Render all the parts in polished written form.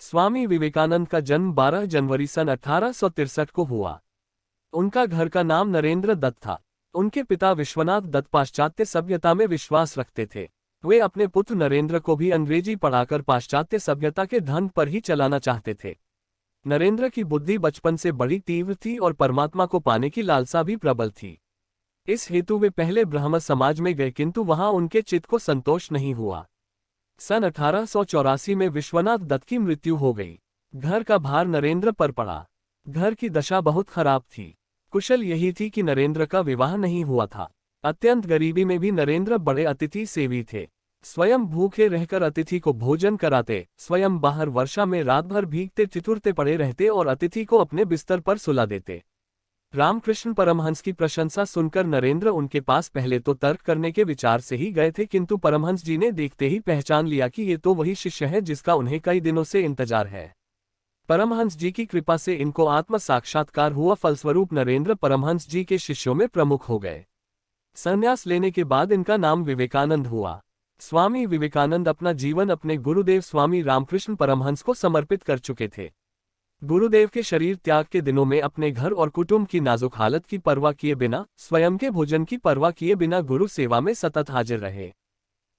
स्वामी विवेकानंद का जन्म 12 जनवरी सन 1863 को हुआ। उनका घर का नाम नरेंद्र दत्त था। उनके पिता विश्वनाथ दत्त पाश्चात्य सभ्यता में विश्वास रखते थे। वे अपने पुत्र नरेंद्र को भी अंग्रेजी पढ़ाकर पाश्चात्य सभ्यता के धन पर ही चलाना चाहते थे। नरेंद्र की बुद्धि बचपन से बड़ी तीव्र थी और परमात्मा को पाने की लालसा भी प्रबल थी। इस हेतु वे पहले ब्राह्मण समाज में गए, किंतु वहां उनके चित्त को संतोष नहीं हुआ। सन 1884 में विश्वनाथ दत्त की मृत्यु हो गई। घर का भार नरेंद्र पर पड़ा। घर की दशा बहुत खराब थी। कुशल यही थी कि नरेंद्र का विवाह नहीं हुआ था। अत्यंत गरीबी में भी नरेंद्र बड़े अतिथि सेवी थे। स्वयं भूखे रहकर अतिथि को भोजन कराते, स्वयं बाहर वर्षा में रात भर भीगते ठिठुरते पड़े रहते और अतिथि को अपने बिस्तर पर सुला देते। रामकृष्ण परमहंस की प्रशंसा सुनकर नरेंद्र उनके पास पहले तो तर्क करने के विचार से ही गए थे, किंतु परमहंस जी ने देखते ही पहचान लिया कि ये तो वही शिष्य है जिसका उन्हें कई दिनों से इंतजार है। परमहंस जी की कृपा से इनको आत्म साक्षात्कार हुआ। फलस्वरूप नरेंद्र परमहंस जी के शिष्यों में प्रमुख हो गए। संन्यास लेने के बाद इनका नाम विवेकानंद हुआ। स्वामी विवेकानंद अपना जीवन अपने गुरुदेव स्वामी रामकृष्ण परमहंस को समर्पित कर चुके थे। गुरुदेव के शरीर त्याग के दिनों में अपने घर और कुटुंब की नाजुक हालत की परवाह किए बिना, स्वयं के भोजन की परवाह किए बिना गुरु सेवा में सतत हाजिर रहे।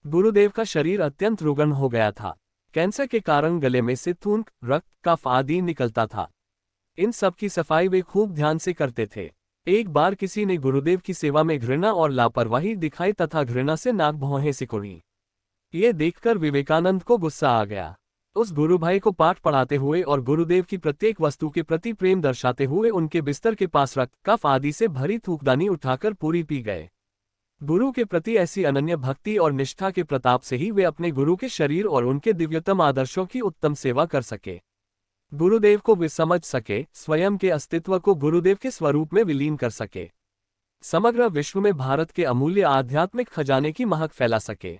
गुरुदेव का शरीर अत्यंत रुग्ण हो गया था। कैंसर के कारण गले में से थूक, रक्त, कफ आदि निकलता था। इन सब की सफाई वे खूब ध्यान से करते थे। एक बार किसी ने गुरुदेव की सेवा में घृणा और लापरवाही दिखाई तथा घृणा से नाक भौहें सिकुड़ी। ये देखकर विवेकानंद को गुस्सा आ गया। उस गुरु भाई को पाठ पढ़ाते हुए और गुरुदेव की प्रत्येक वस्तु के प्रति प्रेम दर्शाते हुए उनके बिस्तर के पास रक्त, कफ आदि से भरी थूकदानी उठाकर पूरी पी गए। गुरु के प्रति ऐसी अनन्य भक्ति और निष्ठा के प्रताप से ही वे अपने गुरु के शरीर और उनके दिव्यतम आदर्शों की उत्तम सेवा कर सके। गुरुदेव को वे समझ सके, स्वयं के अस्तित्व को गुरुदेव के स्वरूप में विलीन कर सके, समग्र विश्व में भारत के अमूल्य आध्यात्मिक खजाने की महक फैला सके।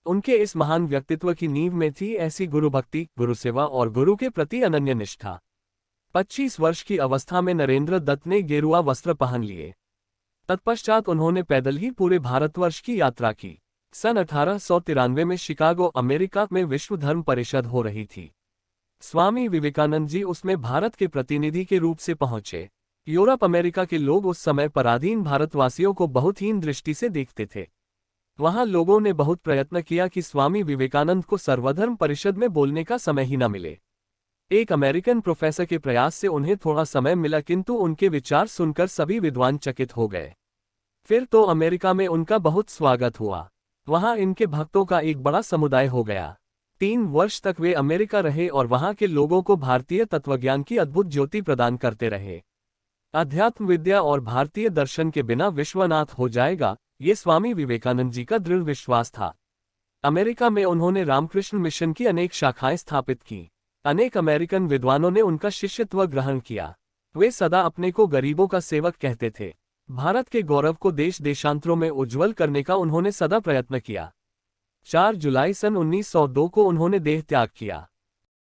उनके इस महान व्यक्तित्व की नींव में थी ऐसी गुरु भक्ति, गुरु सेवा और गुरु के प्रति अनन्य निष्ठा। 25 वर्ष की अवस्था में नरेंद्र दत्त ने गेरुआ वस्त्र पहन लिए। तत्पश्चात उन्होंने पैदल ही पूरे भारतवर्ष की यात्रा की। सन 1893 में शिकागो, अमेरिका में विश्व धर्म परिषद हो रही थी। स्वामी विवेकानंद जी उसमें भारत के प्रतिनिधि के रूप से पहुंचे। यूरोप अमेरिका के लोग उस समय पराधीन भारतवासियों को बहुत हीन दृष्टि से देखते थे। वहां लोगों ने बहुत प्रयत्न किया कि स्वामी विवेकानंद को सर्वधर्म परिषद में बोलने का समय ही न मिले। एक अमेरिकन प्रोफेसर के प्रयास से उन्हें थोड़ा समय मिला, किंतु उनके विचार सुनकर सभी विद्वान चकित हो गए। फिर तो अमेरिका में उनका बहुत स्वागत हुआ। वहां इनके भक्तों का एक बड़ा समुदाय हो गया। 3 वर्ष तक वे अमेरिका रहे और वहां के लोगों को भारतीय तत्वज्ञान की अद्भुत ज्योति प्रदान करते रहे। अध्यात्म विद्या और भारतीय दर्शन के बिना विश्वनाथ हो जाएगा, ये स्वामी विवेकानंद जी का दृढ़ विश्वास था। अमेरिका में उन्होंने रामकृष्ण मिशन की अनेक शाखाएं स्थापित की। अनेक अमेरिकन विद्वानों ने उनका शिष्यत्व ग्रहण किया। वे सदा अपने को गरीबों का सेवक कहते थे। भारत के गौरव को देश देशांतरों में उज्जवल करने का उन्होंने सदा प्रयत्न किया। 4 जुलाई सन 1902 को उन्होंने देह त्याग किया।